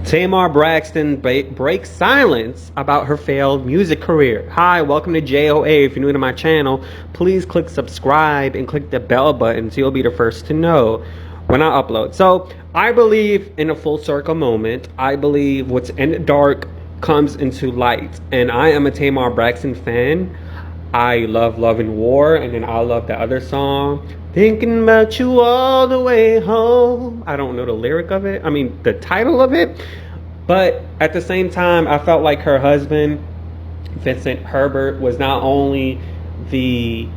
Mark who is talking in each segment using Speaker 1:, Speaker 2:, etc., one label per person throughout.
Speaker 1: Tamar Braxton breaks silence about her failed music career. Hi, welcome to JOA. If you're new to my channel, please click subscribe and click the bell button so you'll be the first to know when I upload. So I believe in a full circle moment. I believe what's in the dark comes into light. And I am a Tamar Braxton fan. I love Love and War, and then I love the other song, Thinking About You All the Way Home. I don't know the lyric of it. I mean, the title of it. But at the same time, I felt like her husband, Vincent Herbert, was not only the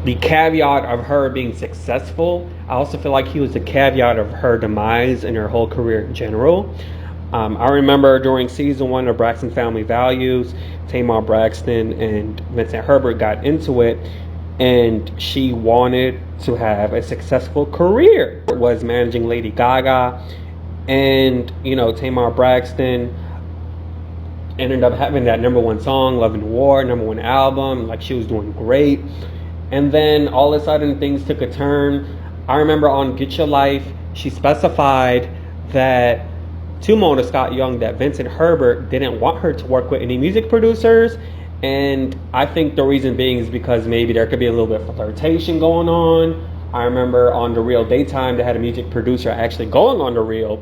Speaker 1: caveat of her being successful, I also feel like he was the caveat of her demise and her whole career in general. I remember during season 1 of Braxton Family Values, Tamar Braxton and Vincent Herbert got into it, and she wanted to have a successful career. Was managing Lady Gaga, and Tamar Braxton ended up having that #1 song, Love and War, #1 album. Like, she was doing great, and then all of a sudden things took a turn. I remember on Get Your Life, she specified that to Mona Scott Young that Vincent Herbert didn't want her to work with any music producers, and I think the reason being is because maybe there could be a little bit of flirtation going on. I remember on The Real Daytime, they had a music producer actually going on The Real,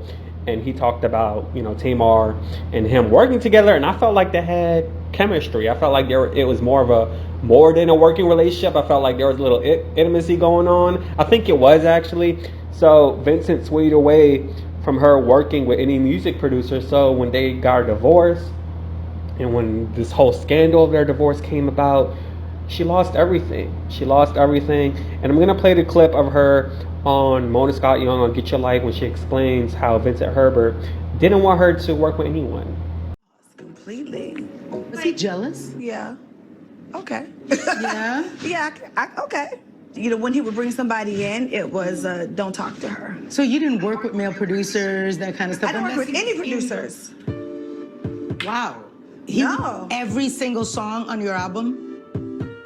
Speaker 1: and he talked about Tamar and him working together, and I felt like they had chemistry. I felt like it was more than a working relationship. I felt like there was a little intimacy going on. I think it was actually. So Vincent swayed away from her working with any music producer. So when they got a divorce, and when this whole scandal of their divorce came about, she lost everything. She lost everything. And I'm gonna play the clip of her on Mona Scott Young on Get Your Life when she explains how Vincent Herbert didn't want her to work with anyone.
Speaker 2: Completely.
Speaker 3: Was he jealous?
Speaker 2: Yeah. Okay.
Speaker 3: Yeah.
Speaker 2: Yeah. Okay. When he would bring somebody in, it was don't talk to her.
Speaker 3: So you didn't work with male producers, that kind of stuff?
Speaker 2: I didn't work with any producers.
Speaker 3: Wow.
Speaker 2: No.
Speaker 3: Every single song on your album?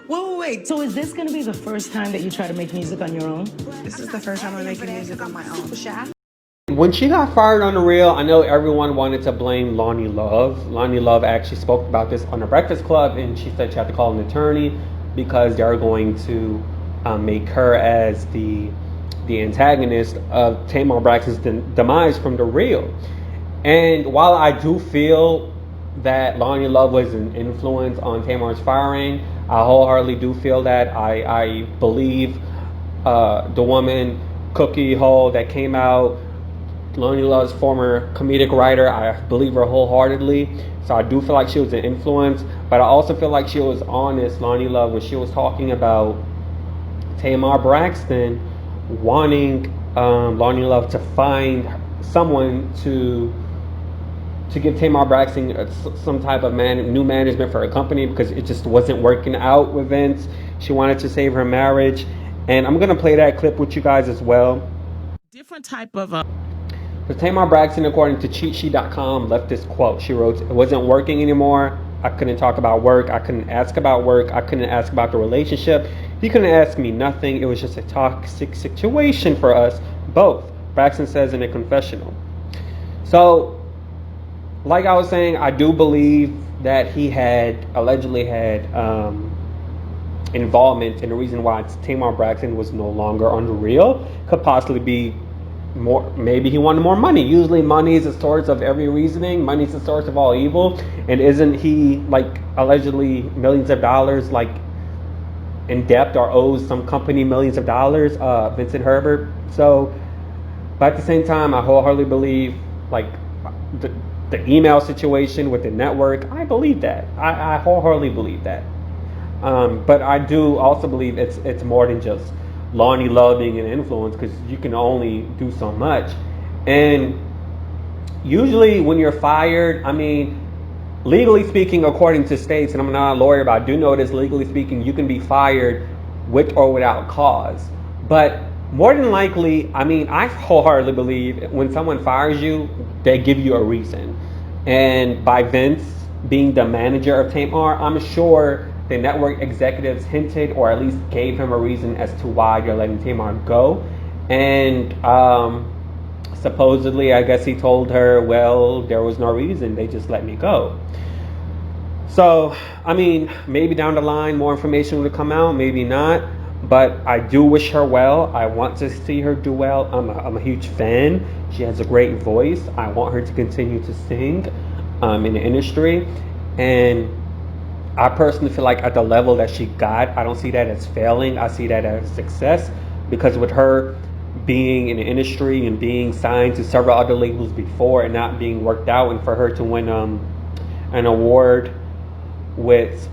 Speaker 2: Wait.
Speaker 3: So is this going to be the first time that you try to make music on your own?
Speaker 2: This is the first time I'm making music on my own.
Speaker 1: When she got fired on The Real, I know everyone wanted to blame Lonnie Love. Lonnie Love actually spoke about this on The Breakfast Club, and she said she had to call an attorney because they're going to make her as the antagonist of Tamar Braxton's demise from The Real. And while I do feel that Lonnie Love was an influence on Tamar's firing, I wholeheartedly do feel that. I believe the woman, Cookie Hall, that came out, Lonnie Love's former comedic writer, I believe her wholeheartedly. So I do feel like she was an influence, but I also feel like she was honest, Lonnie Love, when she was talking about Tamar Braxton wanting Lonnie Love to find someone to give Tamar Braxton some type of new management for her company because it just wasn't working out with Vince. She wanted to save her marriage, and I'm gonna play that clip with you guys as well.
Speaker 4: Different type of
Speaker 1: But Tamar Braxton, according to cheatsheet.com, left this quote. She wrote, "It wasn't working anymore. I couldn't talk about work. I couldn't ask about work. I couldn't ask about the relationship. He couldn't ask me nothing. It was just a toxic situation for us both," Braxton says in a confessional. So, like I was saying, I do believe that he allegedly had involvement in the reason why Tamar Braxton was no longer on The Real. Could possibly be maybe he wanted more money. Usually money is the source of every reasoning. Money is the source of all evil. And isn't he like allegedly millions of dollars like in debt or owes some company millions of dollars, Vincent Herbert? So, but at the same time, I wholeheartedly believe like the email situation with the network. I believe that. I wholeheartedly believe that. But I do also believe it's more than just Lonnie Love being an influence, because you can only do so much. And usually when you're fired, I mean, legally speaking, according to states, and I'm not a lawyer, but I do know this, legally speaking, you can be fired with or without cause. But more than likely, I mean, I wholeheartedly believe when someone fires you, they give you a reason. And by Vince being the manager of Tamar, I'm sure the network executives hinted or at least gave him a reason as to why you're letting Tamar go. And supposedly, I guess he told her, well, there was no reason. They just let me go. So, I mean, maybe down the line more information will come out, maybe not. But I do wish her well. I want to see her do well. I'm a huge fan. She has a great voice. I want her to continue to sing in the industry. And I personally feel like at the level that she got, I don't see that as failing. I see that as success, because with her being in the industry and being signed to several other labels before and not being worked out, and for her to win an award with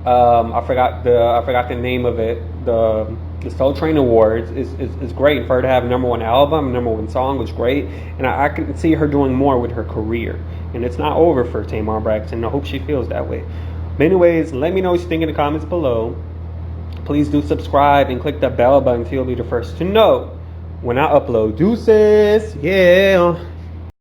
Speaker 1: I forgot the name of it, the Soul Train Awards is great. For her to have #1 album, #1 song was great, and I can see her doing more with her career. And it's not over for Tamar Braxton. I hope she feels that way. But anyways, let me know what you think in the comments below. Please do subscribe and click the bell button so you'll be the first to know when I upload. Deuces, yeah.